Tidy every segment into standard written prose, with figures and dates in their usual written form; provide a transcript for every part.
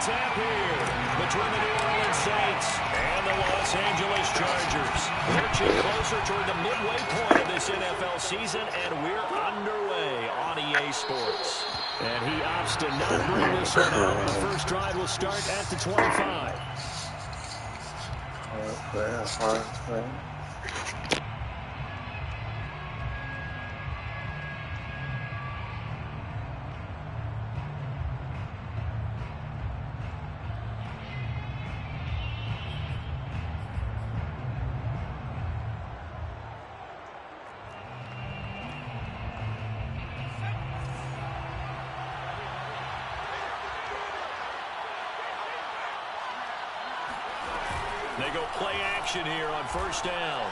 mishap here between the New Orleans Saints and the Los Angeles Chargers. We're inching closer toward the midway point of this NFL season, and we're underway on EA Sports. And he opts to not bring this one up. The first drive will start at the 25. They go play action here on first down.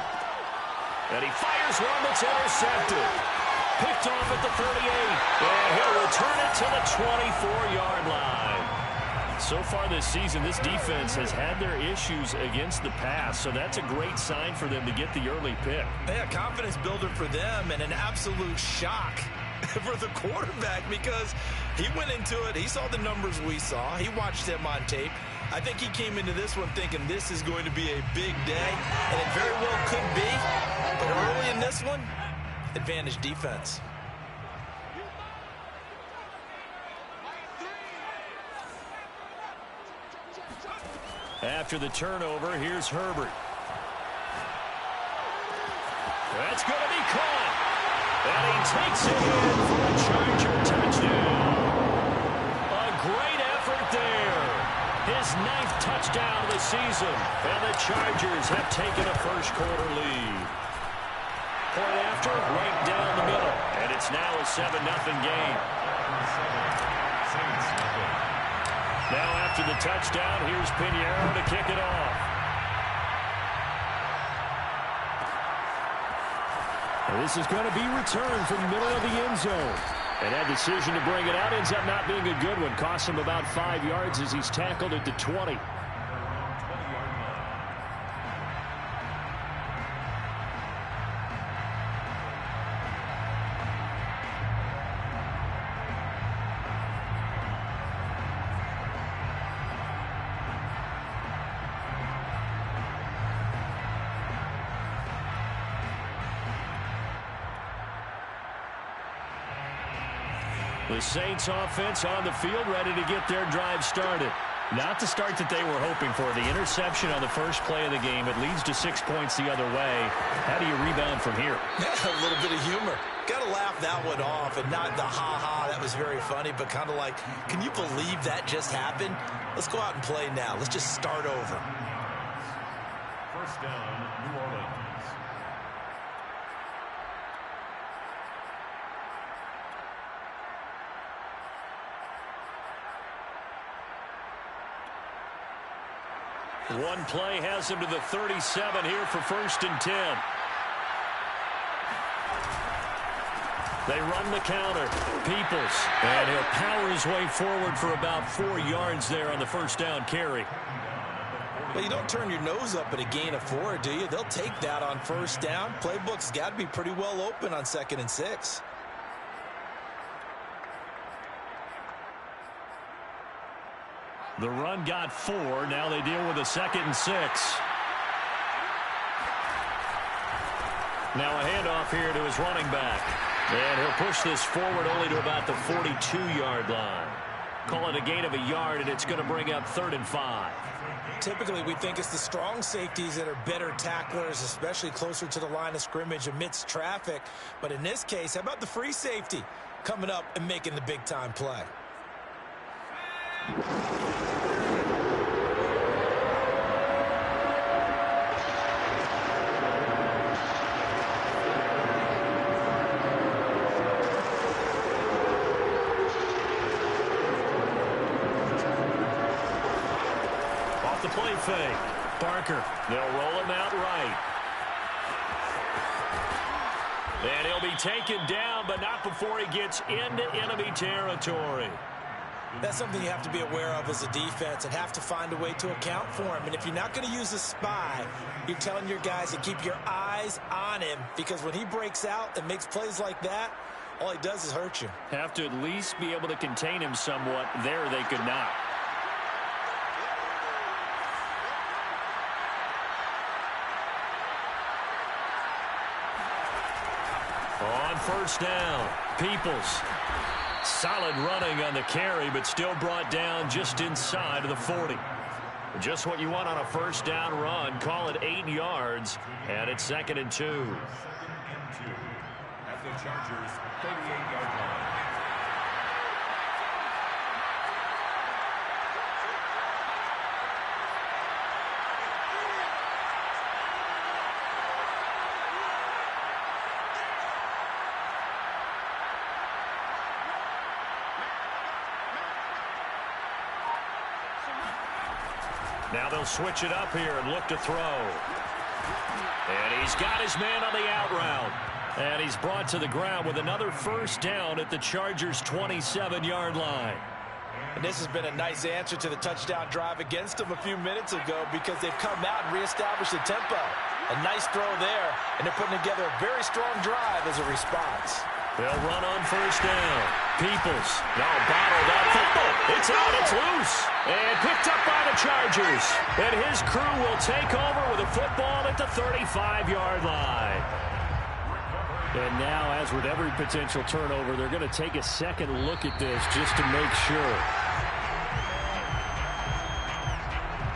And he fires one that's intercepted. Picked off at the 38. And he'll return it to the 24-yard line. So far this season, this defense has had their issues against the pass. So that's a great sign for them to get the early pick. Yeah, confidence builder for them and an absolute shock for the quarterback because he went into it. He saw the numbers we saw. He watched them on tape. I think he came into this one thinking this is going to be a big day, and it very well could be. But early in this one, advantage defense. After the turnover, here's Herbert. That's going to be caught. And he takes it in for a Charger touchdown. A great effort there. His 9th touchdown of the season. And the Chargers have taken a first-quarter lead. Point after, right down the middle. And it's now a 7-0 game. Now after the touchdown, here's Pinheiro to kick it off. And this is going to be returned from the middle of the end zone. And that decision to bring it out ends up not being a good one. Costs him about 5 yards as he's tackled at the 20. The Saints offense on the field, ready to get their drive started. Not the start that they were hoping for. The interception on the first play of the game. It leads to 6 points the other way. How do you rebound from here? A little bit of humor. Got to laugh that one off and not the ha-ha. That was very funny, but kind of like, can you believe that just happened? Let's go out and play now. Let's just start over. First down, New Orleans. One play has him to the 37 here for 1st and 10. They run the counter. Peoples. And he'll power his way forward for about 4 yards there on the first down carry. Well, you don't turn your nose up at a gain of 4, do you? They'll take that on first down. Playbook's got to be pretty well open on 2nd and 6. The run got 4. Now they deal with a 2nd and 6. Now a handoff here to his running back. And he'll push this forward only to about the 42-yard line. Call it a gain of a yard, and it's going to bring up 3rd and 5. Typically, we think it's the strong safeties that are better tacklers, especially closer to the line of scrimmage amidst traffic. But in this case, how about the free safety coming up and making the big-time play? Off the play fake. Barker. They'll roll him out right. And he'll be taken down, but not before he gets into enemy territory. That's something you have to be aware of as a defense and have to find a way to account for him. And if you're not going to use a spy, you're telling your guys to keep your eyes on him, because when he breaks out and makes plays like that, all he does is hurt you. Have to at least be able to contain him somewhat. There they could not. On first down, Peoples. Solid running on the carry, but still brought down just inside of the 40. Just what you want on a first down run. Call it 8 yards, and it's 2nd and 2. 2nd and 2 at the Chargers' 38-yard line. Now they'll switch it up here and look to throw. And he's got his man on the out route. And he's brought to the ground with another first down at the Chargers' 27-yard line. And this has been a nice answer to the touchdown drive against them a few minutes ago because they've come out and reestablished the tempo. A nice throw there, and they're putting together a very strong drive as a response. They'll run on first down. Peoples. Now bottled up. Football. It's out. It's loose. And picked up by the Chargers. And his crew will take over with a football at the 35-yard line. And now, as with every potential turnover, they're going to take a second look at this just to make sure.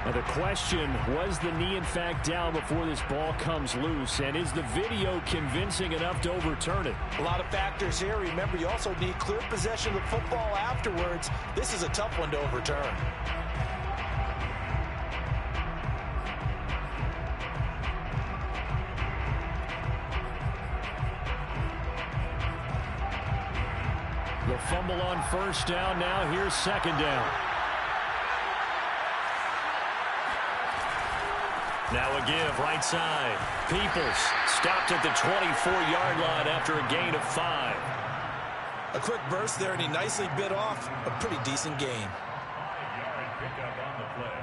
Now the question, was the knee in fact down before this ball comes loose? And is the video convincing enough to overturn it? A lot of factors here. Remember, you also need clear possession of the football afterwards. This is a tough one to overturn. The fumble on first down. Now here's 2nd down. Now a give, right side. Peoples stopped at the 24-yard line after a gain of 5. A quick burst there, and he nicely bit off a pretty decent gain. 5-yard pickup on the play.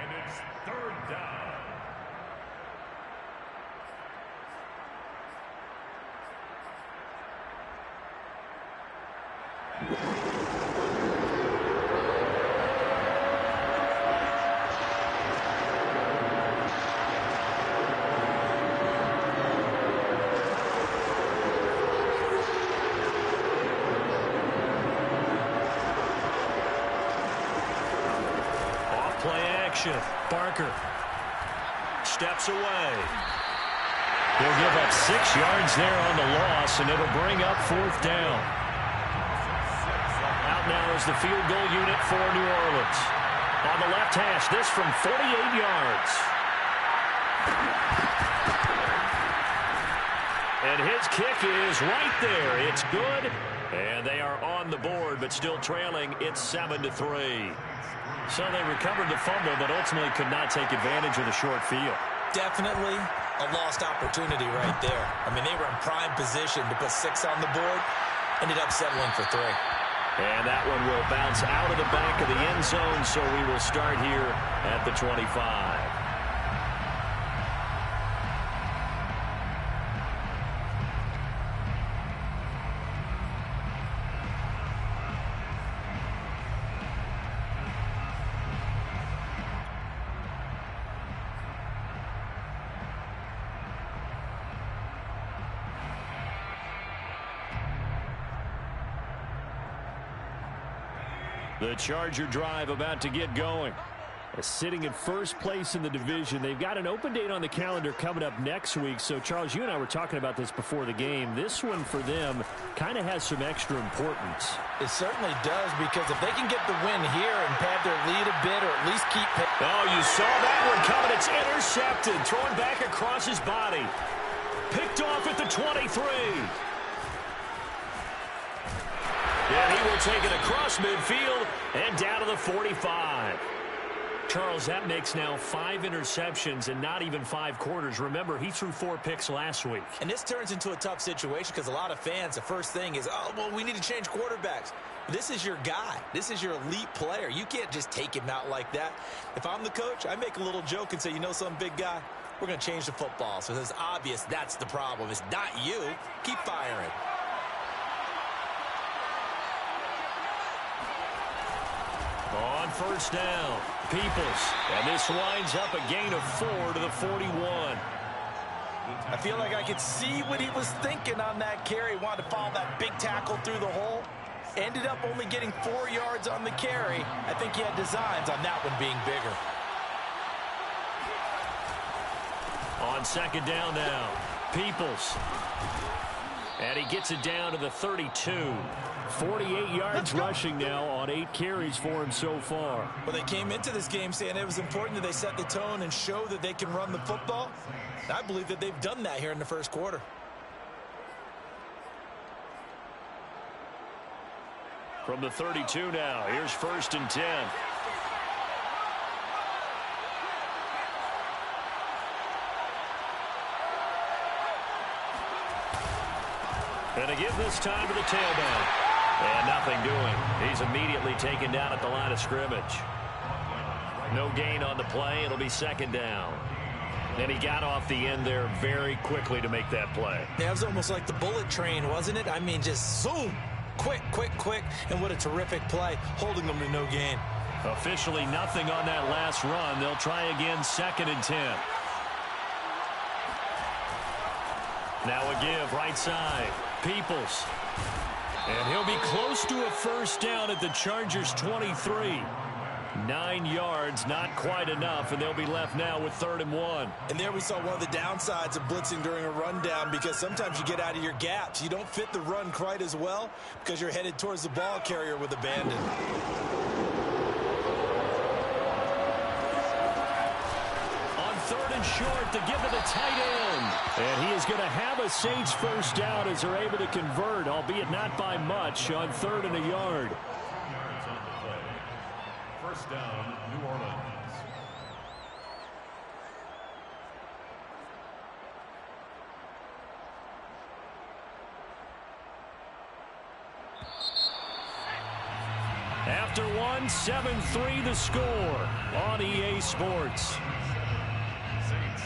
And it's 3rd down. Barker steps away. They'll give up 6 yards there on the loss, and it'll bring up 4th down. Out now is the field goal unit for New Orleans. On the left hash, this from 48 yards. And his kick is right there. It's good. And they are on the board, but still trailing. It's 7-3. So they recovered the fumble, but ultimately could not take advantage of the short field. Definitely a lost opportunity right there. I mean, they were in prime position to put 6 on the board. Ended up settling for 3. And that one will bounce out of the back of the end zone, so we will start here at the 25. The Charger drive about to get going. Sitting in first place in the division. They've got an open date on the calendar coming up next week. So, Charles, you and I were talking about this before the game. This one for them kind of has some extra importance. It certainly does, because if they can get the win here and pad their lead a bit, or at least keep... Oh, you saw that one coming. It's intercepted. Thrown back across his body. Picked off at the 23. And he will take it across midfield and down to the 45. Charles, that makes now 5 interceptions in not even 5 quarters. Remember, he threw 4 picks last week. And this turns into a tough situation because a lot of fans, the first thing is, oh, well, we need to change quarterbacks. This is your guy. This is your elite player. You can't just take him out like that. If I'm the coach, I make a little joke and say, you know something, big guy? We're going to change the football. So it's obvious that's the problem. It's not you. Keep firing. On first down, Peoples. And this winds up a gain of 4 to the 41. I feel like I could see what he was thinking on that carry. Wanted to follow that big tackle through the hole. Ended up only getting 4 yards on the carry. I think he had designs on that one being bigger. On second down now, Peoples. And he gets it down to the 32. 48 yards rushing now on 8 carries for him so far. Well, they came into this game saying it was important that they set the tone and show that they can run the football. I believe that they've done that here in the first quarter. From the 32 now, here's 1st and 10. And a give this time to the tailback. And nothing doing. He's immediately taken down at the line of scrimmage. No gain on the play. It'll be 2nd down. And he got off the end there very quickly to make that play. Yeah, it was almost like the bullet train, wasn't it? I mean, just zoom. Quick, quick, quick. And what a terrific play, holding them to no gain. Officially nothing on that last run. They'll try again 2nd and 10. Now a give right side. Peoples. And he'll be close to a 1st down at the Chargers' 23. 9 yards, not quite enough, and they'll be left now with 3rd and 1. And there we saw one of the downsides of blitzing during a rundown, because sometimes you get out of your gaps. You don't fit the run quite as well because you're headed towards the ball carrier with abandon. On 3rd and short to give to the tight end. And he is going to have a Saints 1st down as they're able to convert, albeit not by much, on 3rd and a yard. 1st down, New Orleans. After one, 7-3 the score on EA Sports. Saints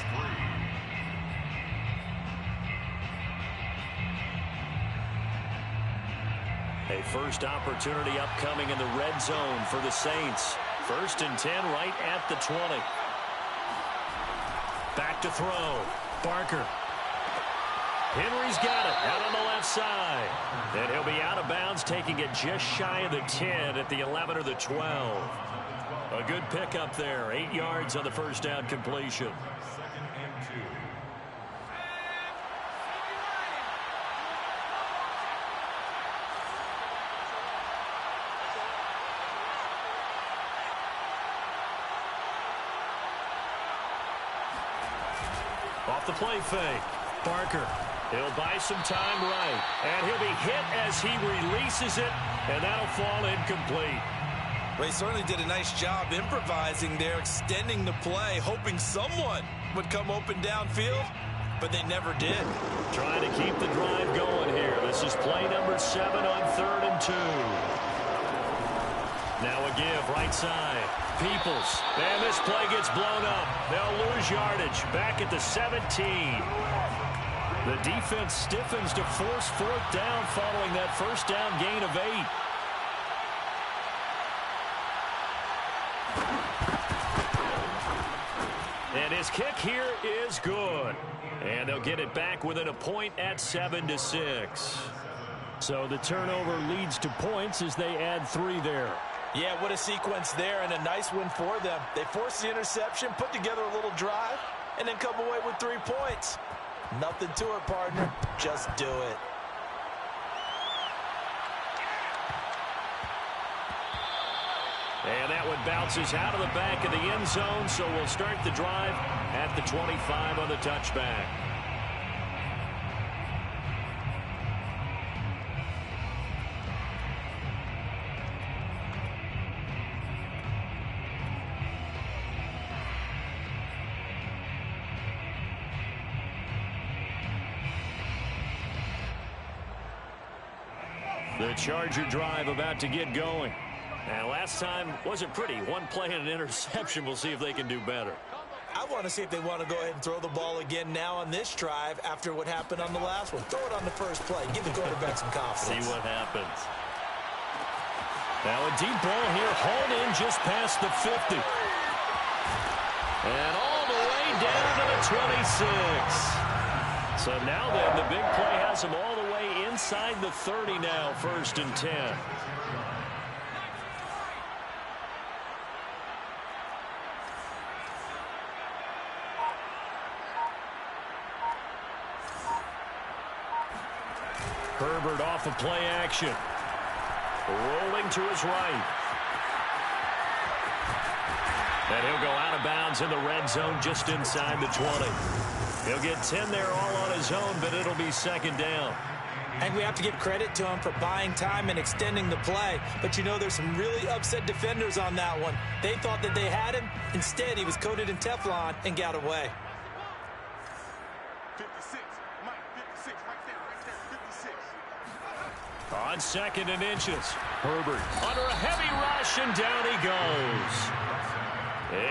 3. A first opportunity upcoming in the red zone for the Saints. 1st and 10 right at the 20. Back to throw. Barker. Henry's got it out on the left side. And he'll be out of bounds, taking it just shy of the 10 at the 11 or the 12. A good pickup there. 8 yards on the 1st down completion. 2nd and 2. Off the play fake. Barker. He'll buy some time right. And he'll be hit as he releases it. And that'll fall incomplete. Well, he certainly did a nice job improvising there, extending the play, hoping someone would come open downfield, but they never did. Trying to keep the drive going here. This is play number 7 on 3rd and 2. Now a give right side. Peoples. And this play gets blown up. They'll lose yardage. Back at the 17. The defense stiffens to force 4th down following that 1st down gain of 8. And his kick here is good. And they'll get it back within a point at 7-6. So the turnover leads to points as they add 3 there. Yeah, what a sequence there, and a nice win for them. They forced the interception, put together a little drive, and then come away with 3 points. Nothing to it, partner. Just do it. And that one bounces out of the back of the end zone, so we'll start the drive at the 25 on the touchback. The Charger drive about to get going. And last time wasn't pretty. One play and an interception. We'll see if they can do better. I want to see if they want to go ahead and throw the ball again now on this drive after what happened on the last one. Throw it on the first play. Give the quarterback some confidence. See what happens. Now a deep ball here, hauled in just past the 50. And all the way down to the 26. So now then, the big play has them all the way inside the 30 now, 1st and 10. Herbert off of play action. Rolling to his right. And he'll go out of bounds in the red zone just inside the 20. He'll get 10 there all on his own, but it'll be 2nd down. And we have to give credit to him for buying time and extending the play. But, you know, there's some really upset defenders on that one. They thought that they had him. Instead, he was coated in Teflon and got away. 56. Mike, 56. Right there. 56. On 2nd and inches. Herbert under a heavy rush, and down he goes.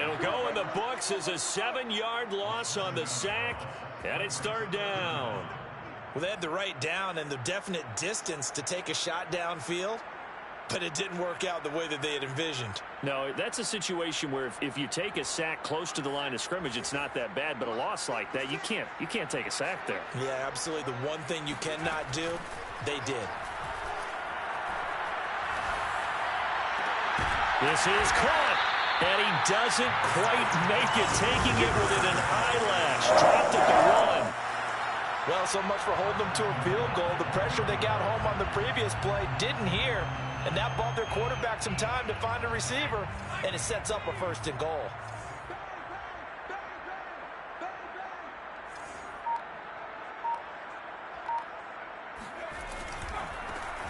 It'll go in the books as a 7-yard loss on the sack, and it's 3rd down. Well, they had the right down and the definite distance to take a shot downfield, but it didn't work out the way that they had envisioned. No, that's a situation where if you take a sack close to the line of scrimmage, it's not that bad, but a loss like that, you can't take a sack there. Yeah, absolutely. The one thing you cannot do, they did. This is caught, and he doesn't quite make it, taking it within an eyelash. Dropped at the 1. Well, so much for holding them to a field goal. The pressure they got home on the previous play didn't hear, and that bought their quarterback some time to find a receiver, and it sets up a 1st and goal.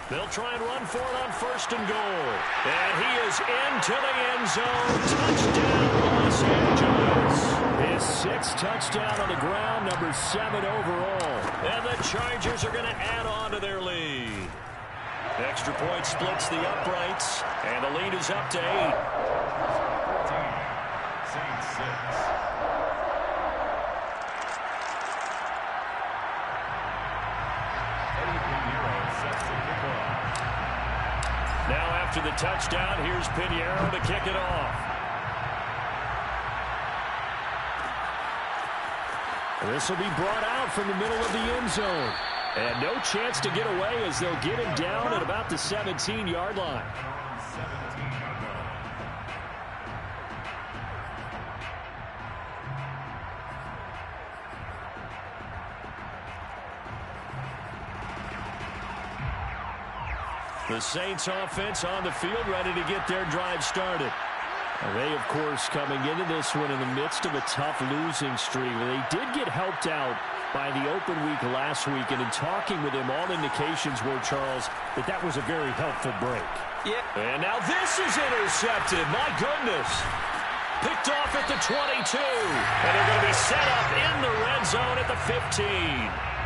They'll try and run for it on 1st and goal. And he is into the end zone. Touchdown, Los Angeles. His 6th touchdown on the ground, number 7 overall. And the Chargers are going to add on to their lead. Extra point splits the uprights, and the lead is up to 8. Saints 6. Now after the touchdown, here's Pinheiro to kick it off. This will be brought out from the middle of the end zone. And no chance to get away as they'll get him down at about the 17-yard line. The Saints offense on the field, ready to get their drive started. And they, of course, coming into this one in the midst of a tough losing streak. They did get helped out by the open week last week, and in talking with him, all indications were, Charles, that was a very helpful break. Yeah. And now this is intercepted. My goodness. Picked off at the 22. And they're going to be set up in the red zone at the 15.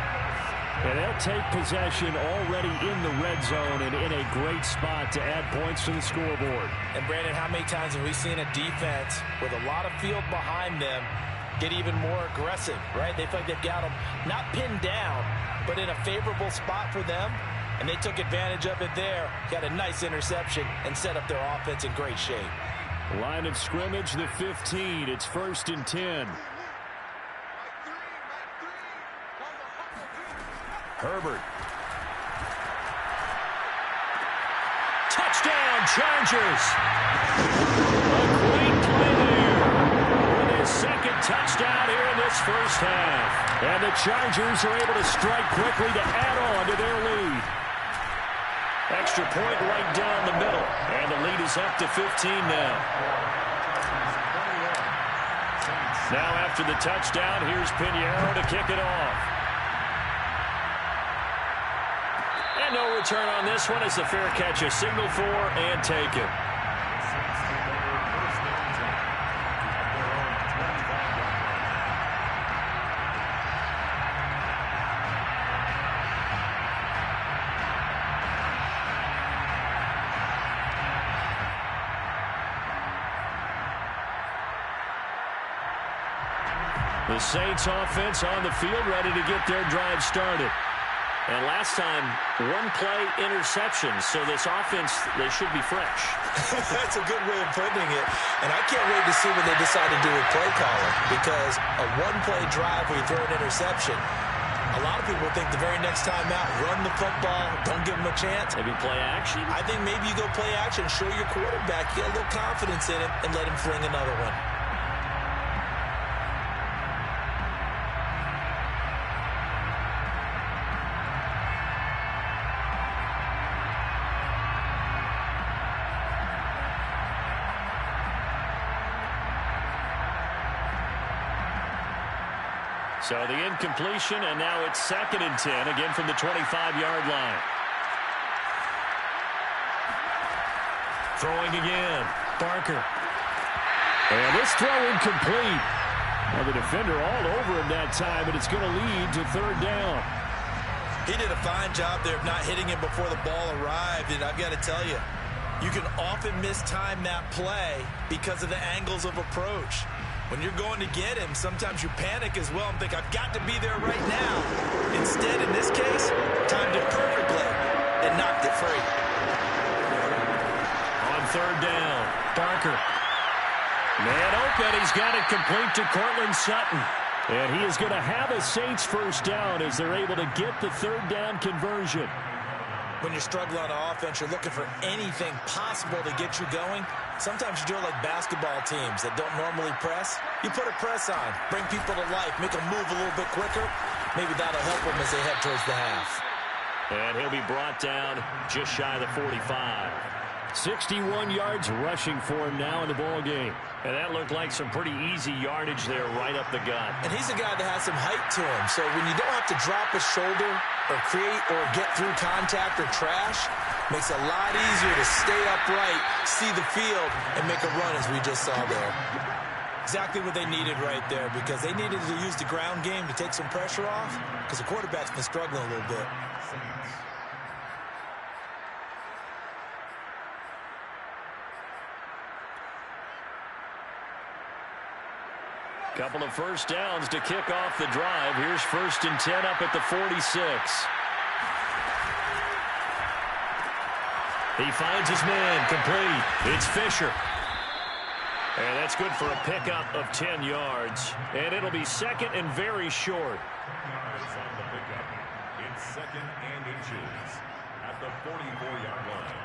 And they'll take possession already in the red zone and in a great spot to add points to the scoreboard. And, Brandon, how many times have we seen a defense with a lot of field behind them get even more aggressive, right? They feel like they've got them not pinned down, but in a favorable spot for them, and they took advantage of it there, got a nice interception, and set up their offense in great shape. Line of scrimmage, the 15. It's 1st and 10. Herbert. Touchdown, Chargers. A great play there. With his 2nd touchdown here in this 1st half. And the Chargers are able to strike quickly to add on to their lead. Extra point right down the middle. And the lead is up to 15 now. Now after the touchdown, here's Pinheiro to kick it off. And no return on this one as the fair catch is signaled for and taken. The Saints offense on the field ready to get their drive started. And last time, 1 play interception. So this offense, they should be fresh. That's a good way of putting it. And I can't wait to see what they decide to do with play calling. Because a 1-play drive where you throw an interception, A lot of people think the very next time out, run the football, don't give him a chance. Maybe play action? I think maybe you go play action, show your quarterback, get a little confidence in him, and let him fling another one. So the incompletion, and now it's 2nd and 10, again from the 25-yard line. Throwing again, Barker. And this throw incomplete. Well, the defender all over him that time, but it's going to lead to 3rd down. He did a fine job there of not hitting him before the ball arrived, and I've got to tell you, you can often mistime that play because of the angles of approach. When you're going to get him, sometimes you panic as well and think, I've got to be there right now. Instead, in this case, timed it perfectly and knocked it free. On 3rd down, Barker. Man open, he's got it complete to Courtland Sutton. And he is going to have a Saints 1st down as they're able to get the 3rd down conversion. When you're struggling on offense, you're looking for anything possible to get you going. Sometimes you do it like basketball teams that don't normally press. You put a press on, bring people to life, make them move a little bit quicker. Maybe that'll help them as they head towards the half. And he'll be brought down just shy of the 45. 61 yards rushing for him now in the ball game. And that looked like some pretty easy yardage there right up the gut. And he's a guy that has some height to him. So when you don't have to drop a shoulder or create or get through contact or trash, makes it a lot easier to stay upright, see the field, and make a run as we just saw there. Exactly what they needed right there, because they needed to use the ground game to take some pressure off, because the quarterback's been struggling a little bit. Couple of 1st downs to kick off the drive. Here's 1st and 10 up at the 46. He finds his man complete. It's Fisher. And that's good for a pickup of 10 yards. And it'll be 2nd and very short. Yards on the pickup. It's 2nd and inches at the 44-yard line.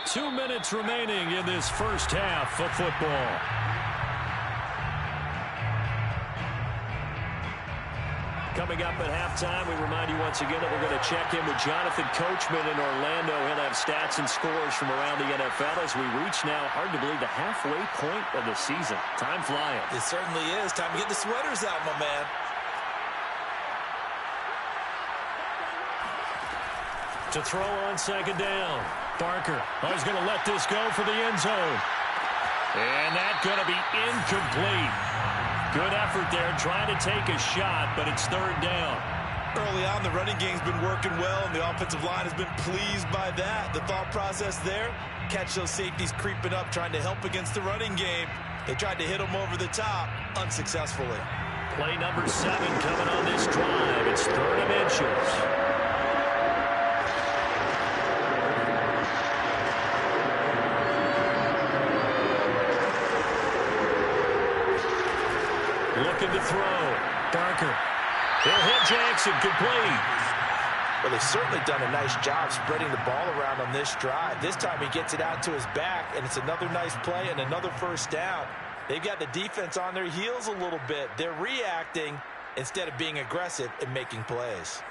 2 minutes remaining in this 1st half of football. Coming up at halftime, we remind you once again that we're going to check in with Jonathan Coachman in Orlando. He'll have stats and scores from around the NFL as we reach now, hard to believe, the halfway point of the season. Time flying. It certainly is. Time to get the sweaters out, my man. To throw on 2nd down. Barker. Oh, he's going to let this go for the end zone. And that's going to be incomplete. Good effort there, trying to take a shot, but it's 3rd down. Early on, the running game's been working well, and the offensive line has been pleased by that. The thought process there, catch those safeties creeping up, trying to help against the running game. They tried to hit them over the top, unsuccessfully. Play number 7 coming on this drive. It's 3rd and inches. Looking to throw. Barker. He'll hit Jackson complete. Well, they've certainly done a nice job spreading the ball around on this drive. This time he gets it out to his back, and it's another nice play and another 1st down. They've got the defense on their heels a little bit. They're reacting instead of being aggressive and making plays.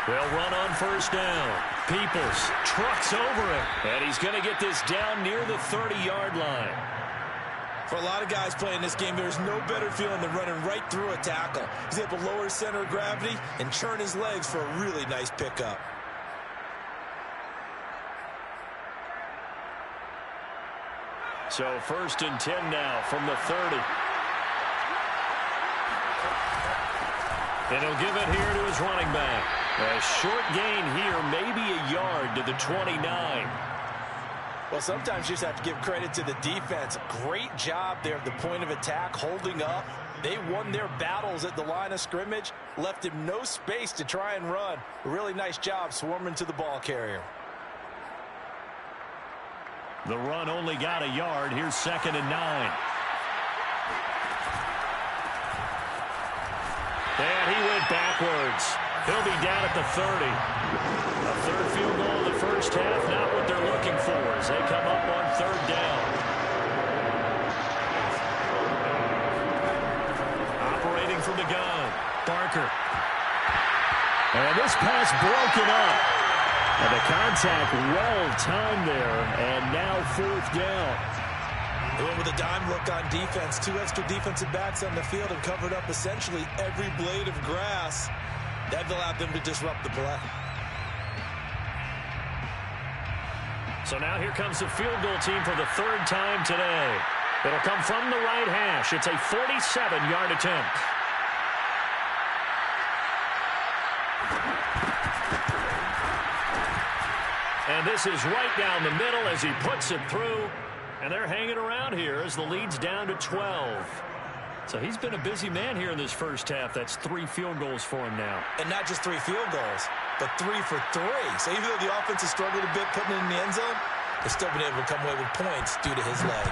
They'll run on 1st down. Peoples trucks over him, and he's going to get this down near the 30-yard line. For a lot of guys playing this game, there's no better feeling than running right through a tackle. He's able to lower his center of gravity and churn his legs for a really nice pickup. So 1st and 10 now from the 30. And he'll give it here to his running back. A short gain here, maybe a yard to the 29. Well, sometimes you just have to give credit to the defense. Great job there at the point of attack, holding up. They won their battles at the line of scrimmage, left him no space to try and run. A really nice job swarming to the ball carrier. The run only got a yard. Here's 2nd and 9. And he went backwards. He'll be down at the 30. A third field goal in the first half, not what they're looking for as they come up on 3rd down. Operating from the gun, Barker. And this pass broken up. And the contact well-timed there, and now 4th down. They went with a dime look on defense. 2 extra defensive backs on the field and covered up essentially every blade of grass. That allowed them to disrupt the play. So now here comes the field goal team for the 3rd time today. It'll come from the right hash. It's a 47-yard attempt. And this is right down the middle as he puts it through. And they're hanging around here as the lead's down to 12. So he's been a busy man here in this first half. That's 3 field goals for him now. And not just 3 field goals, but 3 for 3. So even though the offense has struggled a bit putting it in the end zone, they've still been able to come away with points due to his leg.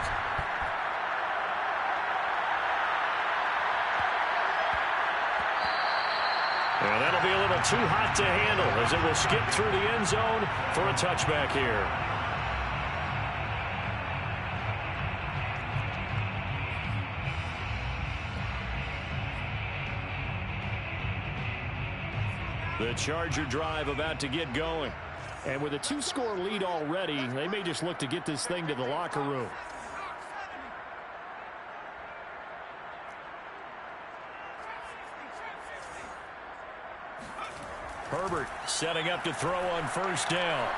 And that'll be a little too hot to handle as it will skip through the end zone for a touchback here. The Charger drive about to get going. And with a 2-score lead already, they may just look to get this thing to the locker room. Herbert setting up to throw on 1st down.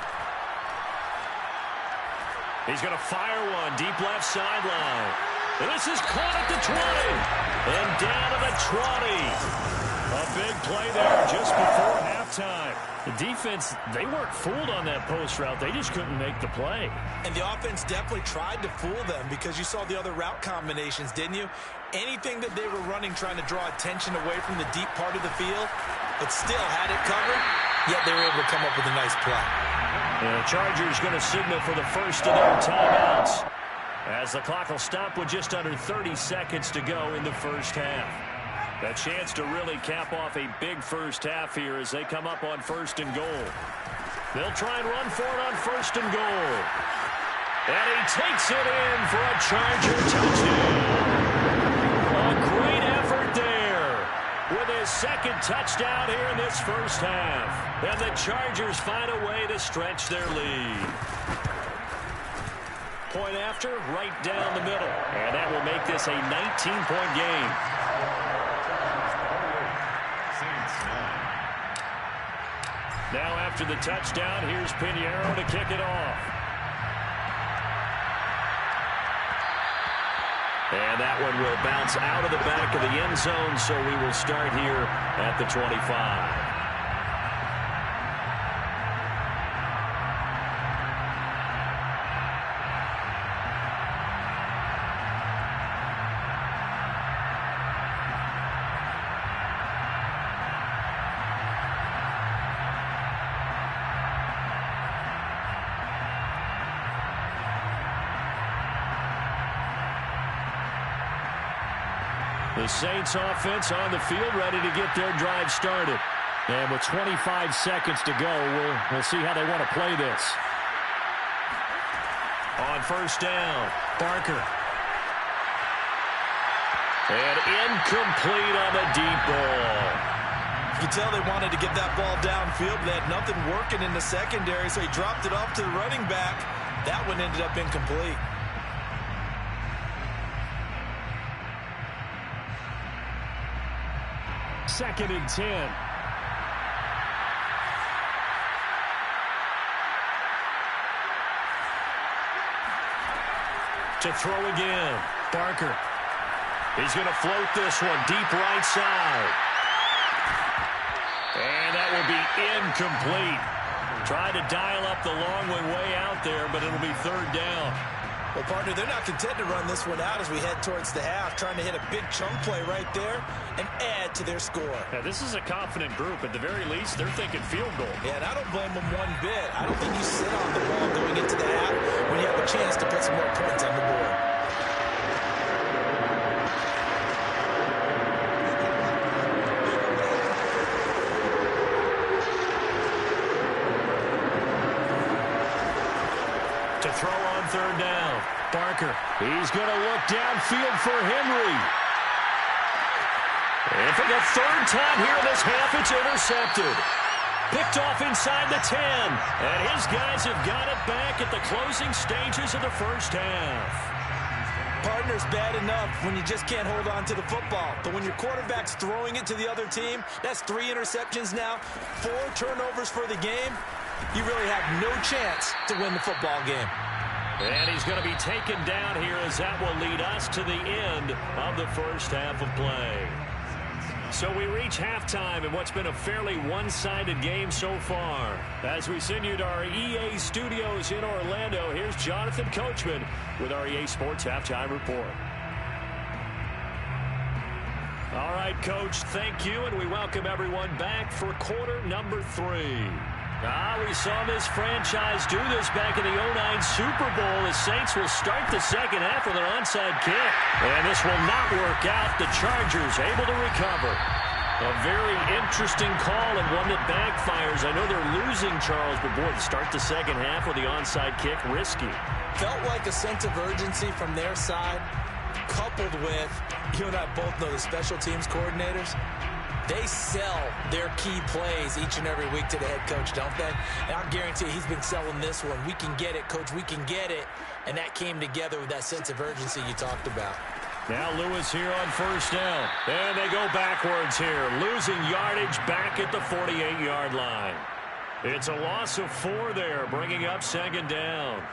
He's going to fire one deep left sideline. This is caught at the 20. And down to the 20. A big play there just before halftime. The defense, they weren't fooled on that post route. They just couldn't make the play. And the offense definitely tried to fool them because you saw the other route combinations, didn't you? Anything that they were running trying to draw attention away from the deep part of the field, but still had it covered, yet they were able to come up with a nice play. And the Chargers going to signal for the first of their timeouts as the clock will stop with just under 30 seconds to go in the first half. A chance to really cap off a big first half here as they come up on 1st and goal. They'll try and run for it on 1st and goal. And he takes it in for a Charger touchdown. A great effort there with his 2nd touchdown here in this first half. And the Chargers find a way to stretch their lead. Point after, right down the middle. And that will make this a 19-point game. Now after the touchdown, here's Pinheiro to kick it off. And that one will bounce out of the back of the end zone, so we will start here at the 25. The Saints offense on the field ready to get their drive started. And with 25 seconds to go, we'll see how they want to play this. On 1st down, Barker. And incomplete on the deep ball. You could tell they wanted to get that ball downfield, but they had nothing working in the secondary, so he dropped it off to the running back. That one ended up incomplete. Second and 10. To throw again, Barker. He's going to float this one deep right side. And that will be incomplete. Try to dial up the long way out there, but it'll be third down. Well, partner, they're not content to run this one out as we head towards the half, trying to hit a big chunk play right there and add to their score. Yeah, this is a confident group. At the very least, they're thinking field goal. Yeah, and I don't blame them one bit. I don't think you sit on the ball going into the half when you have a chance to put some more points on the board. To throw on third down. Barker. He's going to look downfield for Henry. And for the third time here in this half, it's intercepted. Picked off inside the 10. And his guys have got it back at the closing stages of the first half. Partner's bad enough when you just can't hold on to the football. But when your quarterback's throwing it to the other team, that's 3 interceptions now, 4 turnovers for the game. You really have no chance to win the football game. And he's going to be taken down here as that will lead us to the end of the first half of play. So we reach halftime in what's been a fairly one-sided game so far. As we send you to our EA studios in Orlando, here's Jonathan Coachman with our EA Sports Halftime Report. All right, Coach, thank you, and we welcome everyone back for quarter number 3. We saw this franchise do this back in the 2009 Super Bowl. The Saints will start the second half with an onside kick. And this will not work out. The Chargers able to recover. A very interesting call and one that backfires. I know they're losing, Charles, but boy, to start the second half with the onside kick, risky. Felt like a sense of urgency from their side, coupled with, you and I both know the special teams coordinators. They sell their key plays each and every week to the head coach, don't they? And I guarantee he's been selling this one. We can get it, coach. We can get it. And that came together with that sense of urgency you talked about. Now Lewis here on first down. And they go backwards here. Losing yardage back at the 48-yard line. It's a loss of 4 there, bringing up second down.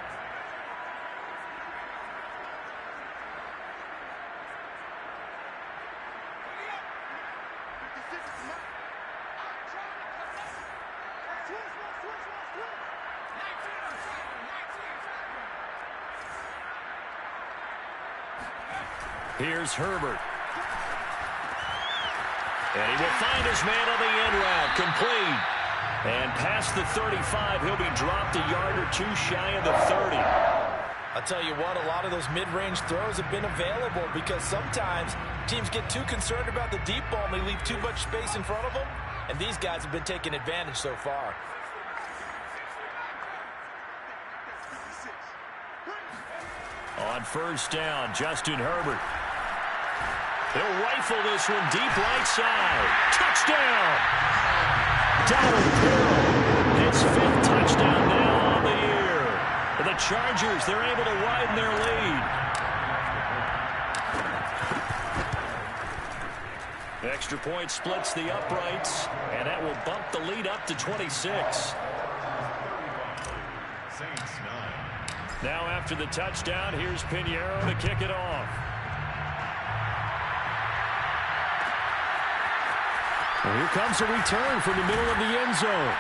Here's Herbert. And he will find his man on the end route. Complete. And past the 35, he'll be dropped a yard or 2 shy of the 30. I'll tell you what, a lot of those mid-range throws have been available because sometimes teams get too concerned about the deep ball and they leave too much space in front of them. And these guys have been taking advantage so far. On first down, Justin Herbert. They'll rifle this one deep right side. Touchdown! Donald Carroll. His 5th touchdown now on the year. The Chargers, they're able to widen their lead. Extra point splits the uprights, and that will bump the lead up to 26. Saints 9. Now after the touchdown, here's Pinheiro to kick it off. Well, here comes a return from the middle of the end zone.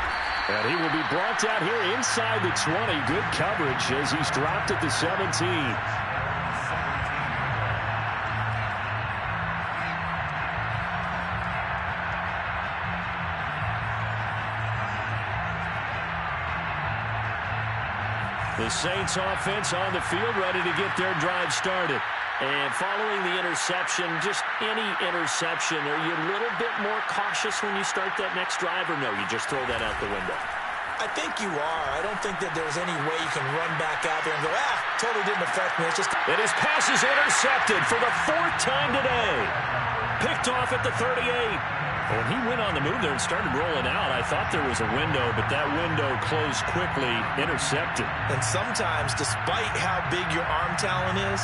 And he will be brought down here inside the 20. Good coverage as he's dropped at the 17. The Saints offense on the field ready to get their drive started. And following the interception, just any interception, are you a little bit more cautious when you start that next drive, or no, you just throw that out the window? I think you are. I don't think that there's any way you can run back out there and go, totally didn't affect me. It's just... And his pass is intercepted for the 4th time today. Picked off at the 38. When he went on the move there and started rolling out, I thought there was a window, but that window closed quickly, intercepted. And sometimes, despite how big your arm talent is,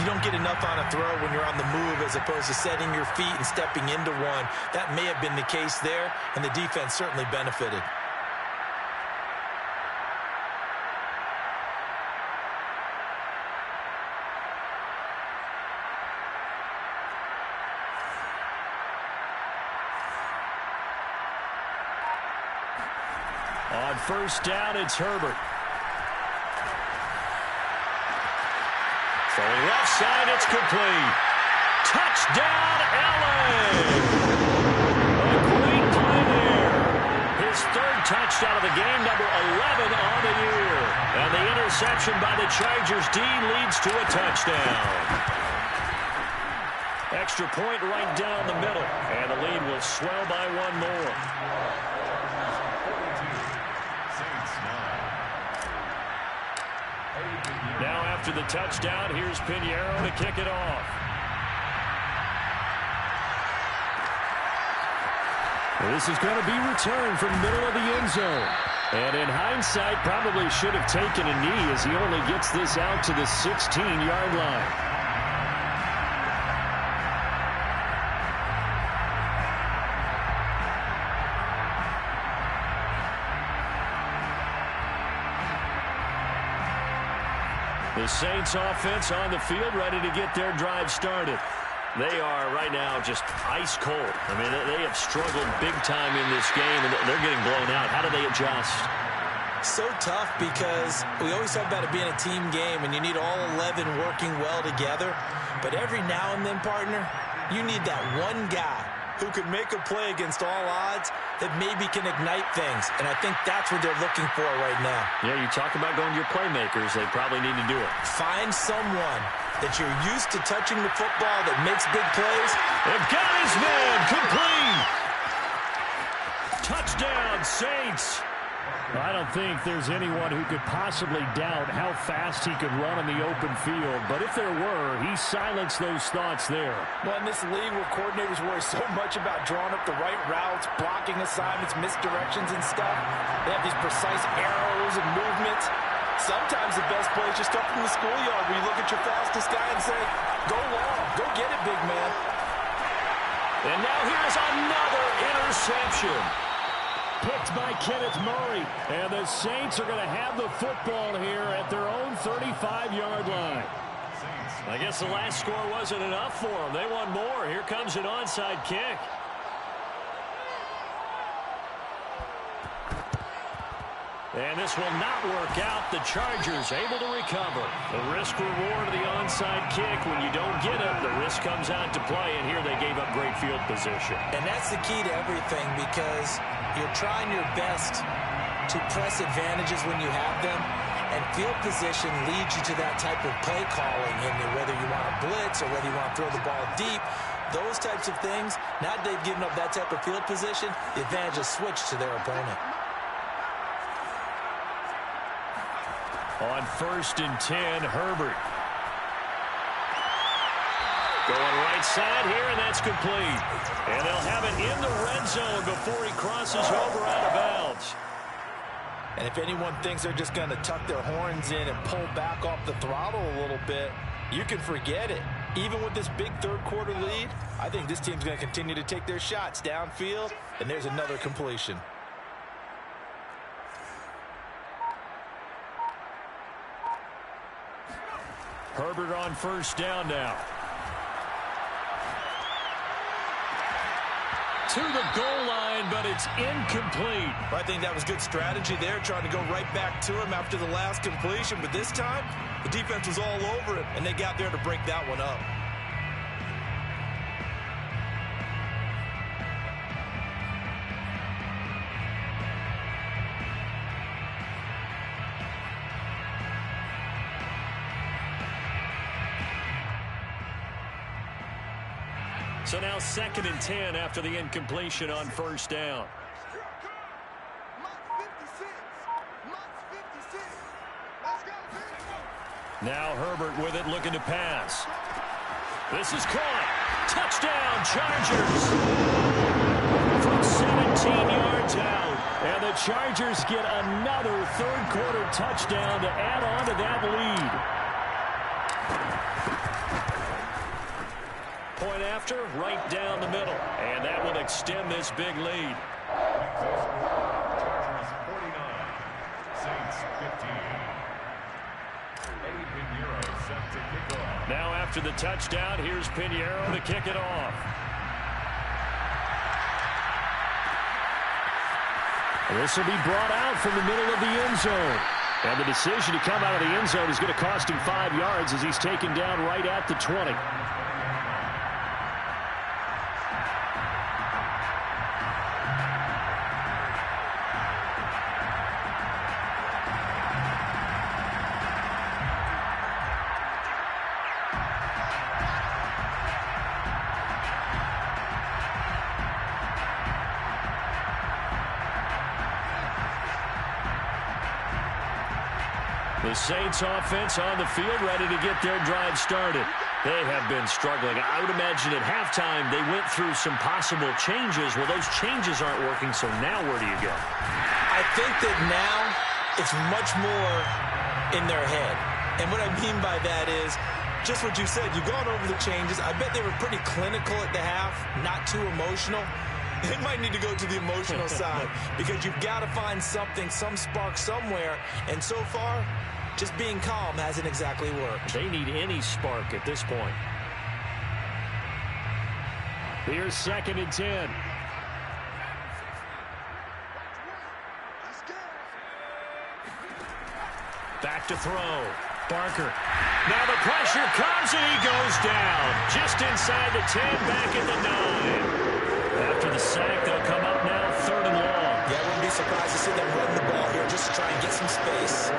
you don't get enough on a throw when you're on the move as opposed to setting your feet and stepping into one. That may have been the case there, and the defense certainly benefited. On first down, it's Herbert. Throwing left side, it's complete. Touchdown, LA! A great play there. His third touchdown of the game, number 11 on the year. And the interception by the Chargers D leads to a touchdown. Extra point right down the middle. And the lead will swell by one more. Now after the touchdown, here's Pinheiro to kick it off. This is going to be returned from the middle of the end zone. And in hindsight, probably should have taken a knee as he only gets this out to the 16-yard line. The Saints offense on the field ready to get their drive started. They are right now just ice cold. I mean, they have struggled big time in this game, and they're getting blown out. How do they adjust? So tough because we always talk about it being a team game, and you need all 11 working well together. But every now and then, partner, you need that one guy who could make a play against all odds that maybe can ignite things. And I think that's what they're looking for right now. Yeah, you talk about going to your playmakers. They probably need to do it. Find someone that you're used to touching the football that makes big plays. They've got his man complete. Touchdown, Saints. I don't think there's anyone who could possibly doubt how fast he could run in the open field. But if there were, he silenced those thoughts there. Well, in this league where coordinators worry so much about drawing up the right routes, blocking assignments, misdirections and stuff, they have these precise arrows and movements. Sometimes the best play is just up from the schoolyard where you look at your fastest guy and say, go long, go get it, big man. And now here's another interception. Picked by Kenneth Murray. And the Saints are going to have the football here at their own 35-yard line. I guess the last score wasn't enough for them. They want more. Here comes an onside kick. And this will not work out. The Chargers able to recover. The risk reward of the onside kick. When you don't get it, the risk comes out to play. And here they gave up great field position. And that's the key to everything because you're trying your best to press advantages when you have them. And field position leads you to that type of play calling. And whether you want to blitz or whether you want to throw the ball deep, those types of things, now that they've given up that type of field position, the advantage is switched to their opponent. On 1st and 10, Herbert. Going right side here, and that's complete. And they'll have it in the red zone before he crosses over out of bounds. And if anyone thinks they're just going to tuck their horns in and pull back off the throttle a little bit, you can forget it. Even with this big third-quarter lead, I think this team's going to continue to take their shots downfield, and there's another completion. Herbert on 1st down now. To the goal line, but it's incomplete. Well, I think that was good strategy there, trying to go right back to him after the last completion. But this time, the defense was all over it, and they got there to break that one up. So now 2nd and 10 after the incompletion on 1st down. Now Herbert with it, looking to pass. This is caught. Touchdown, Chargers. From 17 yards out. And the Chargers get another third-quarter touchdown to add on to that lead. Point after, right down the middle. And that will extend this big lead. Chargers 49, Saints 15. Eddie Pinheiro set to kick off. Now after the touchdown, here's Pinheiro to kick it off. This will be brought out from the middle of the end zone. And the decision to come out of the end zone is going to cost him 5 yards as he's taken down right at the 20. The Saints offense on the field ready to get their drive started. They have been struggling. I would imagine at halftime they went through some possible changes. Well, those changes aren't working, so now where do you go? I think that now it's much more in their head. And what I mean by that is just what you said. You've gone over the changes. I bet they were pretty clinical at the half, not too emotional. They might need to go to the emotional side because you've got to find something, some spark somewhere. And so far, just being calm hasn't exactly worked. They need any spark at this point. Here's 2nd and 10. Back to throw. Barker. Now the pressure comes and he goes down. Just inside the 10, back at the 9. After the sack, they'll come up now 3rd and long. Yeah, I wouldn't be surprised to see them run the ball here just to try and get some space.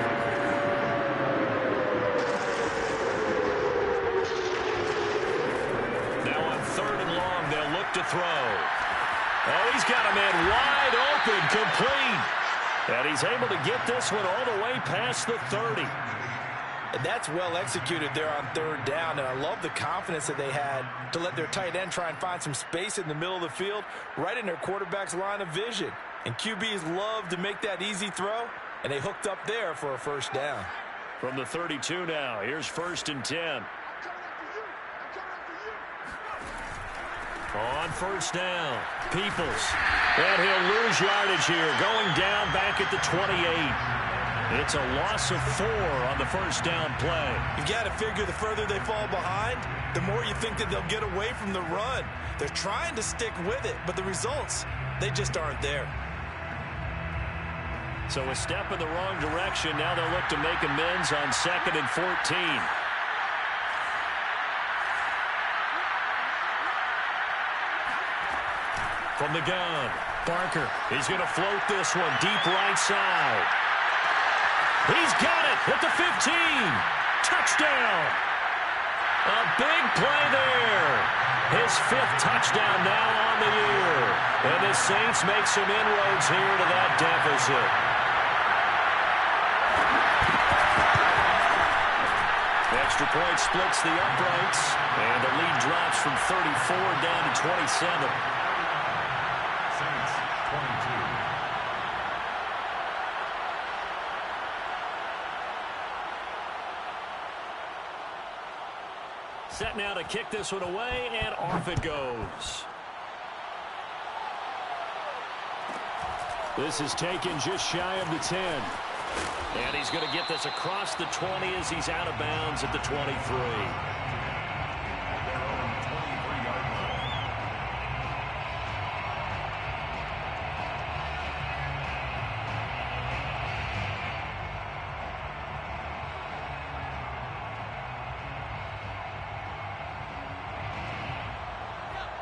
To throw. Oh, he's got a man wide open, complete. And he's able to get this one all the way past the 30. And that's well executed there on 3rd down. And I love the confidence that they had to let their tight end try and find some space in the middle of the field, right in their quarterback's line of vision. And QBs love to make that easy throw, and they hooked up there for a 1st down. From the 32 now, here's 1st and 10. On 1st down, Peoples. And he'll lose yardage here, going down back at the 28. It's a loss of 4 on the 1st down play. You've got to figure the further they fall behind, the more you think that they'll get away from the run. They're trying to stick with it, but the results, they just aren't there. So a step in the wrong direction. Now they'll look to make amends on 2nd and 14. From the gun, Barker. He's going to float this one deep right side. He's got it at the 15. Touchdown. A big play there. His 5th touchdown now on the year. And the Saints make some inroads here to that deficit. Extra point splits the uprights. And the lead drops from 34 down to 27. Set now to kick this one away, and off it goes. This is taken just shy of the 10. And he's going to get this across the 20 as he's out of bounds at the 23.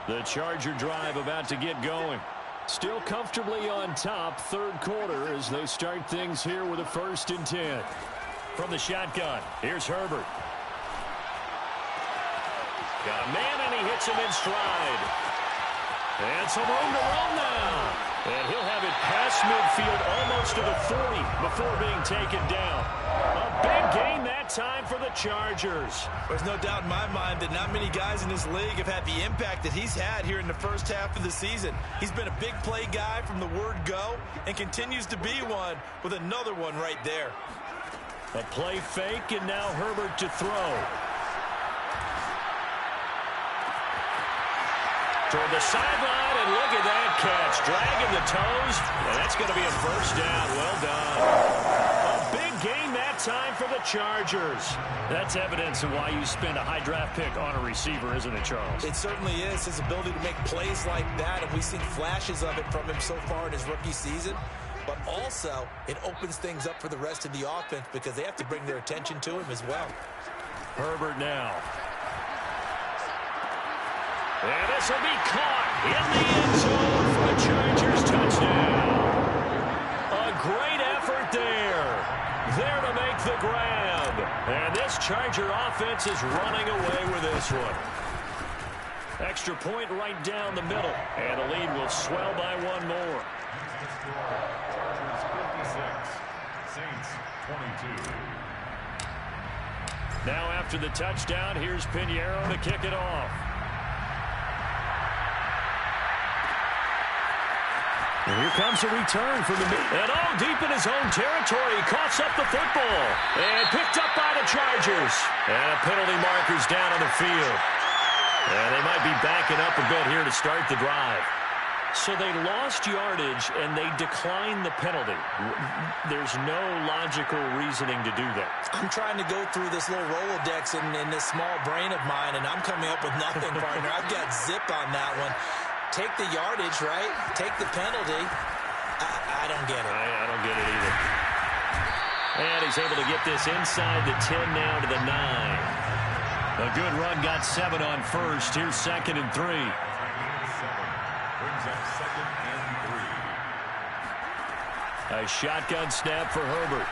The Charger drive about to get going. Still comfortably on top, 3rd quarter as they start things here with a 1st and 10. From the shotgun, here's Herbert. Got a man and he hits him in stride. And some room to run now. And he'll have it past midfield almost to the 40 before being taken down. A big gain that time for the Chargers. There's no doubt in my mind that not many guys in this league have had the impact that he's had here in the 1st half of the season. He's been a big play guy from the word go and continues to be one with another one right there. A play fake, and now Herbert to throw. Toward the sideline, and look at that catch. Dragging the toes, and that's going to be a 1st down. Well done. A big gain that time for the Chargers. That's evidence of why you spend a high draft pick on a receiver, isn't it, Charles? It certainly is. His ability to make plays like that, and we've seen flashes of it from him so far in his rookie season. but also it opens things up for the rest of the offense because they have to bring their attention to him as well. Herbert now. And this will be caught in the end zone for a Chargers touchdown. A great effort there. There to make the grab. And this Charger offense is running away with this one. Extra point right down the middle. And the lead will swell by one more. Chargers 56, Saints 22. Now after the touchdown, here's Pinheiro to kick it off. And here comes a return from the middle. And all deep in his own territory. He coughs up the football. And picked up by the Chargers. And a penalty marker's down on the field. And they might be backing up a bit here to start the drive. So they lost yardage, and they declined the penalty. There's no logical reasoning to do that. I'm trying to go through this little Rolodex in this small brain of mine, and I'm coming up with nothing, partner. I've got zip on that one. Take the yardage, right? Take the penalty. I don't get it. I don't get it either. And he's able to get this inside the 10 now to the 9. A good run, got 7 on first. Here's 2nd and 3. Brings up 2nd and 3. A shotgun snap for Herbert.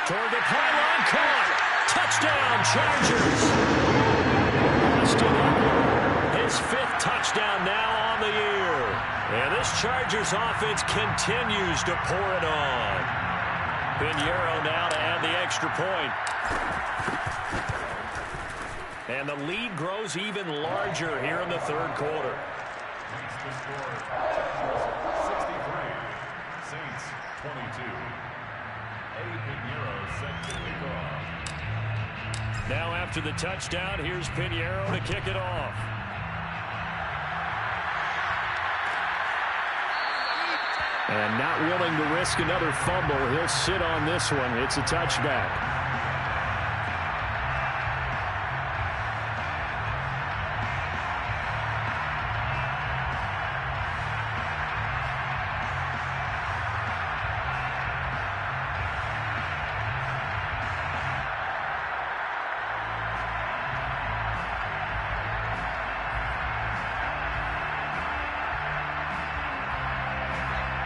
Toward the pylon, caught. Touchdown, Chargers. His 5th touchdown now on the year. And this Chargers offense continues to pour it on. Pinheiro now to add the extra point. And the lead grows even larger here in the third quarter. Makes the score Chargers 63, Saints 22. Eddie Pinheiro set to kick off. Now after the touchdown, here's Pinheiro to kick it off. And not willing to risk another fumble, he'll sit on this one. It's a touchback.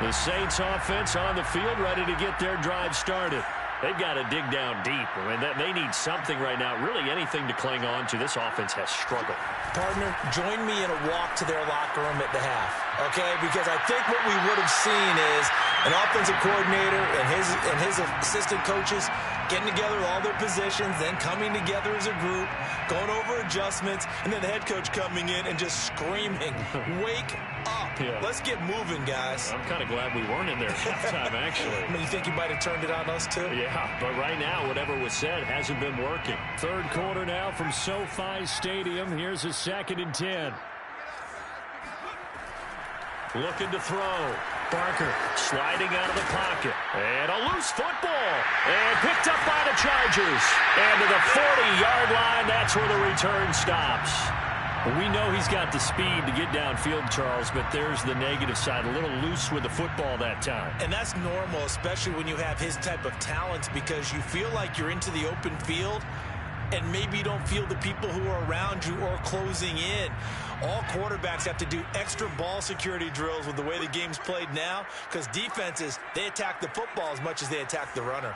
The Saints offense on the field ready to get their drive started. They've got to dig down deep. I mean, they need something right now, really anything to cling on to. This offense has struggled. Partner, join me in a walk to their locker room at the half, okay? Because I think what we would have seen is an offensive coordinator and his assistant coaches getting together all their positions, then coming together as a group, going over adjustments, and then the head coach coming in and just screaming, wake up. Yeah. Let's get moving, guys. I'm kind of glad we weren't in there at halftime, actually. I mean, you think you might have turned it on us, too? Yeah, but right now, whatever was said hasn't been working. Third quarter now from SoFi Stadium. Here's a 2nd and 10. Looking to throw. Barker sliding out of the pocket. And a loose football. And picked up by the Chargers. And to the 40-yard line, that's where the return stops. Well, we know he's got the speed to get downfield, Charles, but there's the negative side. A little loose with the football that time. And that's normal, especially when you have his type of talents, because you feel like you're into the open field and maybe you don't feel the people who are around you or closing in. All quarterbacks have to do extra ball security drills with the way the game's played now, because defenses, they attack the football as much as they attack the runner.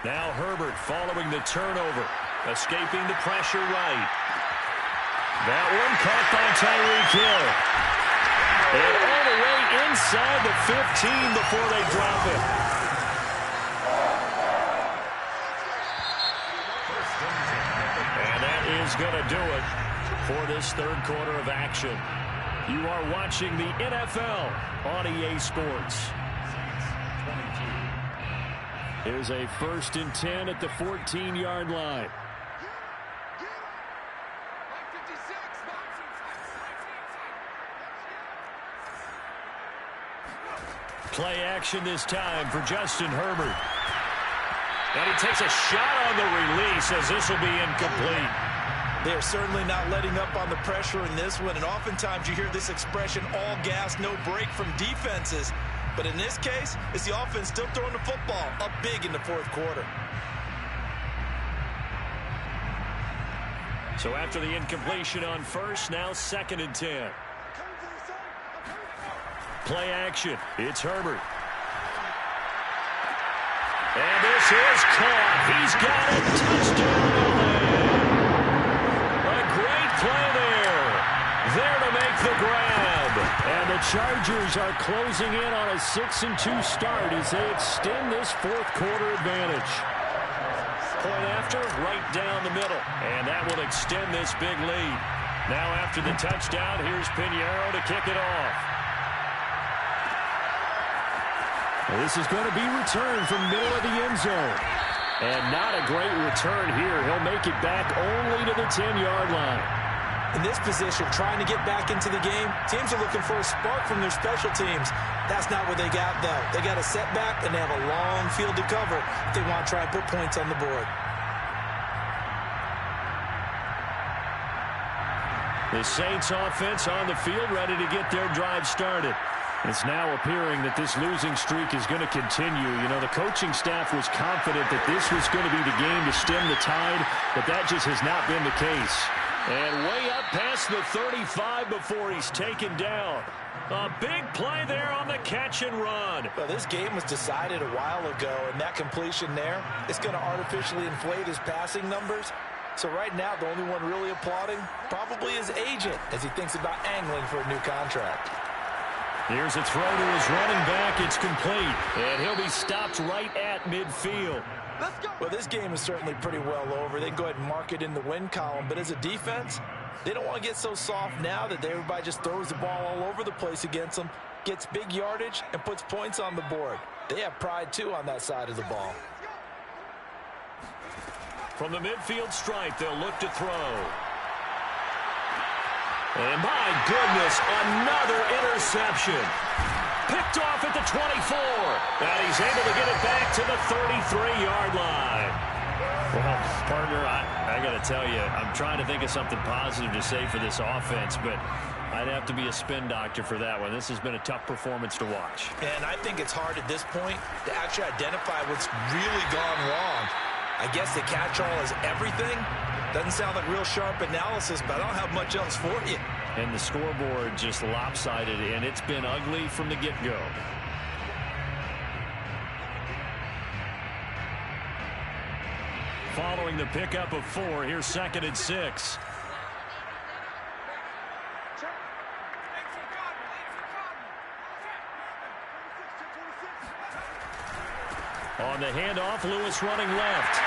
Now Herbert following the turnover, escaping the pressure right. That one caught by Tyreek Hill. And all the way inside the 15 before they drop it. And that is going to do it for this third quarter of action. You are watching the NFL on EA Sports. Here's a 1st and 10 at the 14-yard line. Play action this time for Justin Herbert. And he takes a shot on the release as this will be incomplete. They're certainly not letting up on the pressure in this one, and oftentimes you hear this expression, all gas, no break from defenses. But in this case, it's the offense still throwing the football up big in the fourth quarter. So after the incompletion on first, now 2nd and 10. Play action. It's Herbert. And this is caught. He's got it. Touchdown, LA. A great play there. There to make the grab. And the Chargers are closing in on a 6-2 start as they extend this fourth quarter advantage. Point after, right down the middle. And that will extend this big lead. Now after the touchdown, here's Pinheiro to kick it off. Well, this is going to be returned from middle of the end zone. And not a great return here. He'll make it back only to the 10-yard line. In this position, trying to get back into the game, teams are looking for a spark from their special teams. That's not what they got, though. They got a setback, and they have a long field to cover if they want to try and put points on the board. The Saints offense on the field, ready to get their drive started. It's now appearing that this losing streak is going to continue. You know, the coaching staff was confident that this was going to be the game to stem the tide, but that just has not been the case. And way up past the 35 before he's taken down. A big play there on the catch and run. Well, this game was decided a while ago, and that completion there is going to artificially inflate his passing numbers. So right now, the only one really applauding probably his agent as he thinks about angling for a new contract. Here's a throw to his running back. It's complete. And he'll be stopped right at midfield. Well, this game is certainly pretty well over. They can go ahead and mark it in the win column. But as a defense, they don't want to get so soft now that everybody just throws the ball all over the place against them, gets big yardage, and puts points on the board. They have pride, too, on that side of the ball. From the midfield stripe, they'll look to throw. And my goodness, another interception. Picked off at the 24. And he's able to get it back to the 33-yard line. Well, partner, I got to tell you, I'm trying to think of something positive to say for this offense, but I'd have to be a spin doctor for that one. This has been a tough performance to watch. And I think it's hard at this point to actually identify what's really gone wrong. I guess the catch-all is everything. Doesn't sound like real sharp analysis, but I don't have much else for you. And the scoreboard just lopsided, and it's been ugly from the get-go. Following the pickup of 4, here's 2nd and 6. On the handoff, Lewis running left.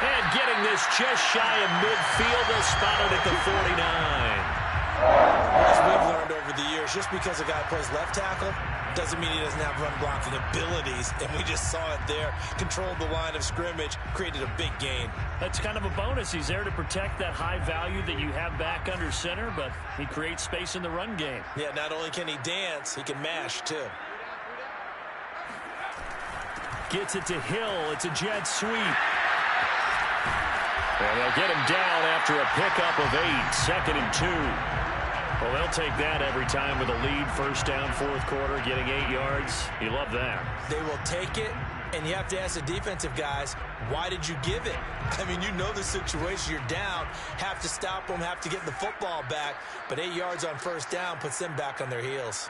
And getting this just shy of midfield, they'll spot it at the 49. As we've learned over the years, just because a guy plays left tackle doesn't mean he doesn't have run blocking abilities. And we just saw it there. Controlled the line of scrimmage, created a big gain. That's kind of a bonus. He's there to protect that high value that you have back under center, but he creates space in the run game. Yeah, not only can he dance, he can mash too. Gets it to Hill. It's a jet sweep. And they'll get him down after a pickup of 8, 2nd and 2. Well, they'll take that every time with a lead. First down, fourth quarter, getting 8 yards. You love that. They will take it, and you have to ask the defensive guys, why did you give it? I mean, you know the situation. You're down, have to stop them, have to get the football back. But 8 yards on first down puts them back on their heels.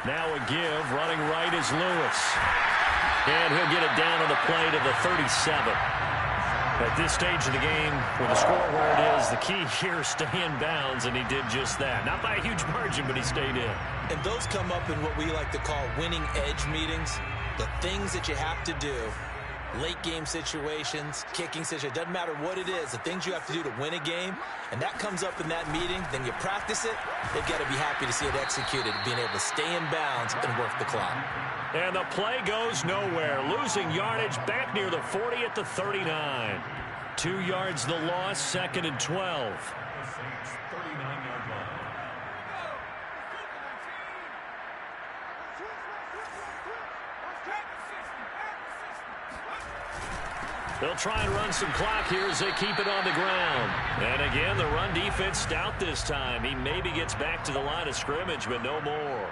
Now a give. Running right is Lewis. And he'll get it down on the play to the 37. At this stage of the game, with the score where it is, the key here is stay in bounds, and he did just that. Not by a huge margin, but he stayed in. And those come up in what we like to call winning edge meetings. The things that you have to do, late game situations, kicking situations, doesn't matter what it is, the things you have to do to win a game, and that comes up in that meeting, then you practice it, they've got to be happy to see it executed, being able to stay in bounds and work the clock. And the play goes nowhere. Losing yardage back near the 40 at the 39. 2 yards the loss, 2nd and 12. The Saints' 39-yard line. They'll try and run some clock here as they keep it on the ground. And again, the run defense stout this time. He maybe gets back to the line of scrimmage, but no more.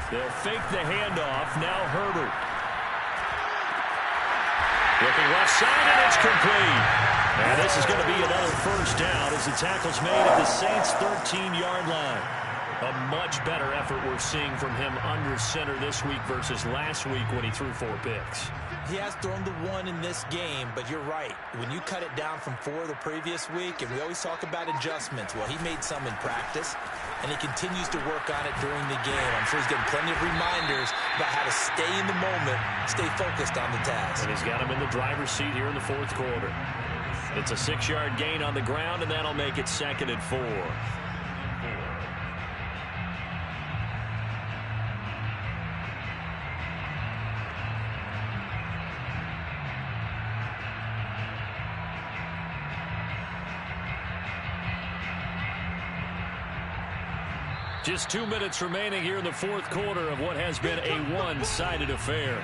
They'll fake the handoff. Now Herbert. Looking left side, and it's complete. And this is going to be another first down as the tackle's made at the Saints' 13-yard line. A much better effort we're seeing from him under center this week versus last week when he threw 4 picks. He has thrown the 1 in this game, but you're right. When you cut it down from 4 the previous week, and we always talk about adjustments, well, he made some in practice, and he continues to work on it during the game. I'm sure he's getting plenty of reminders about how to stay in the moment, stay focused on the task. And he's got him in the driver's seat here in the 4th quarter. It's a 6-yard gain on the ground, and that'll make it 2nd and 4. Just 2 minutes remaining here in the 4th quarter of what has been a one-sided affair.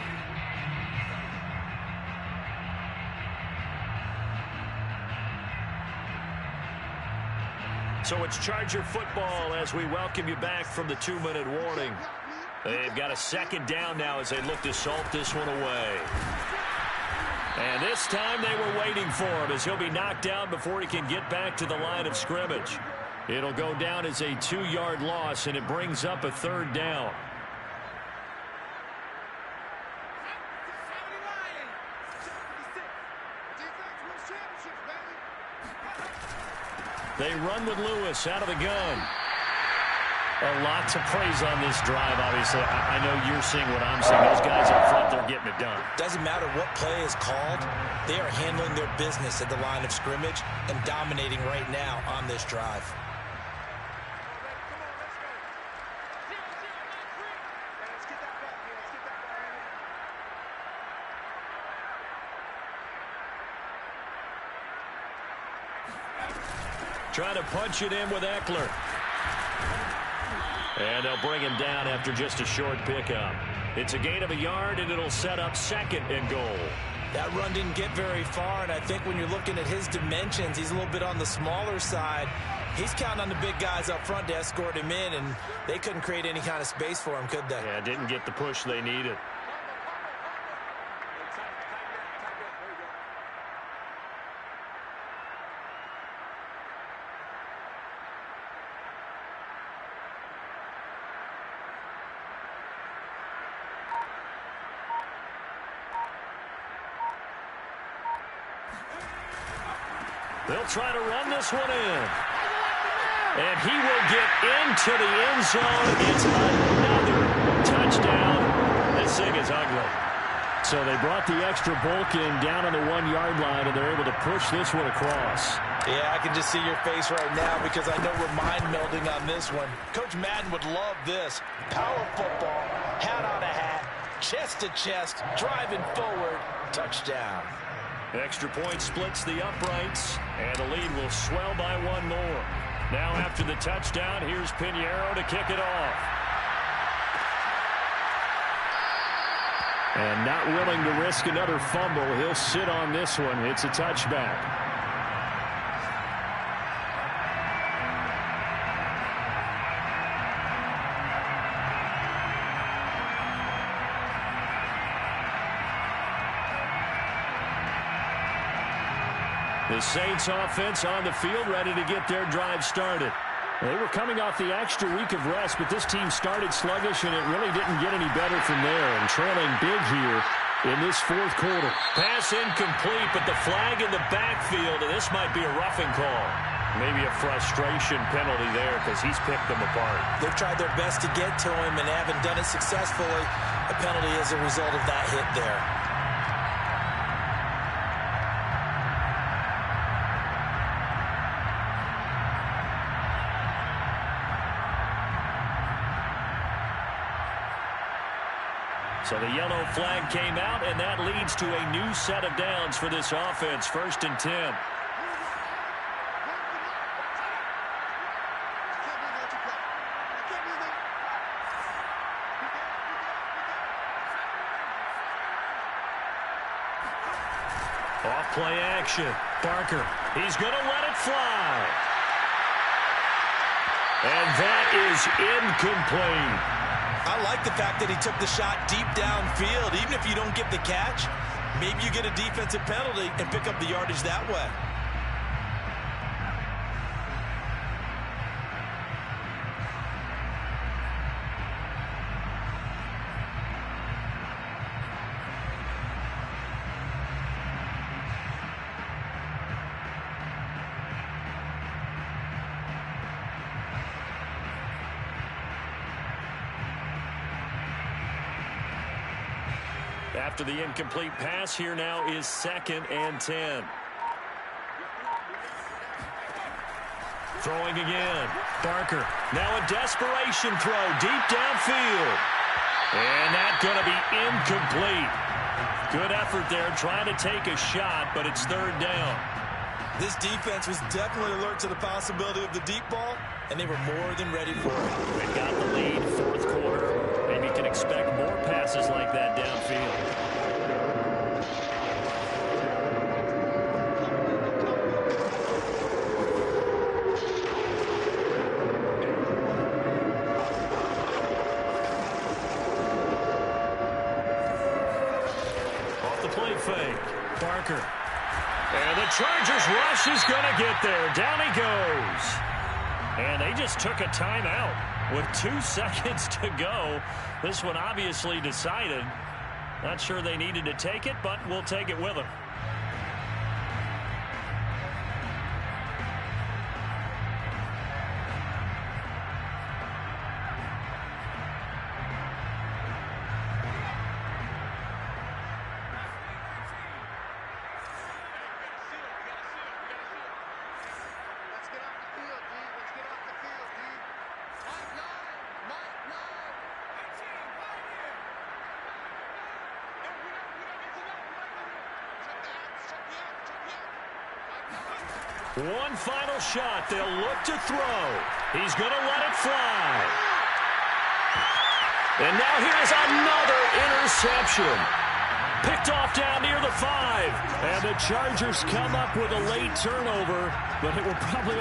So it's Charger football as we welcome you back from the 2-minute warning. They've got a 2nd down now as they look to salt this one away. And this time they were waiting for him as he'll be knocked down before he can get back to the line of scrimmage. It'll go down as a 2-yard loss, and it brings up a 3rd down. They run with Lewis out of the gun. A lot to praise on this drive, obviously. I know you're seeing what I'm seeing. Those guys up front, they're getting it done. Doesn't matter what play is called. They are handling their business at the line of scrimmage and dominating right now on this drive. Trying to punch it in with Eckler. And they'll bring him down after just a short pickup. It's a gain of a yard, and it'll set up 2nd and goal. That run didn't get very far, and I think when you're looking at his dimensions, he's a little bit on the smaller side. He's counting on the big guys up front to escort him in, and they couldn't create any kind of space for him, could they? Yeah, didn't get the push they needed. They'll try to run this one in. And he will get into the end zone. It's another touchdown. This thing is ugly. So they brought the extra bulk in down on the 1-yard line, and they're able to push this one across. Yeah, I can just see your face right now because I know we're mind-melding on this one. Coach Madden would love this. Power football, hat on a hat, chest to chest, driving forward, touchdown. Extra point splits the uprights, and the lead will swell by 1 more. Now after the touchdown, here's Pinheiro to kick it off. And not willing to risk another fumble, he'll sit on this one. It's a touchback. The Saints offense on the field, ready to get their drive started. They were coming off the extra week of rest, but this team started sluggish, and it really didn't get any better from there. And trailing big here in this 4th quarter. Pass incomplete, but the flag in the backfield, and this might be a roughing call. Maybe a frustration penalty there because he's picked them apart. They've tried their best to get to him and haven't done it successfully. A penalty as a result of that hit there. So the yellow flag came out, and that leads to a new set of downs for this offense. 1st and 10. Off play action. Barker, he's going to let it fly. And that is incomplete. I like the fact that he took the shot deep downfield. Even if you don't get the catch, maybe you get a defensive penalty and pick up the yardage that way. After the incomplete pass, here now is 2nd and 10. Throwing again. Barker. Now a desperation throw deep downfield. And that's going to be incomplete. Good effort there trying to take a shot, but it's 3rd down. This defense was definitely alert to the possibility of the deep ball, and they were more than ready for it. They've got the lead, 4th quarter. Maybe you can expect more passes like that downfield. Off the play fake. Barker. And the Chargers rush is going to get there. Down he goes. And they just took a timeout with 2 seconds to go. This one obviously decided. Not sure they needed to take it, but we'll take it with them. One final shot. They'll look to throw. He's going to let it fly. And now here's another interception. Picked off down near the 5. And the Chargers come up with a late turnover, but it will probably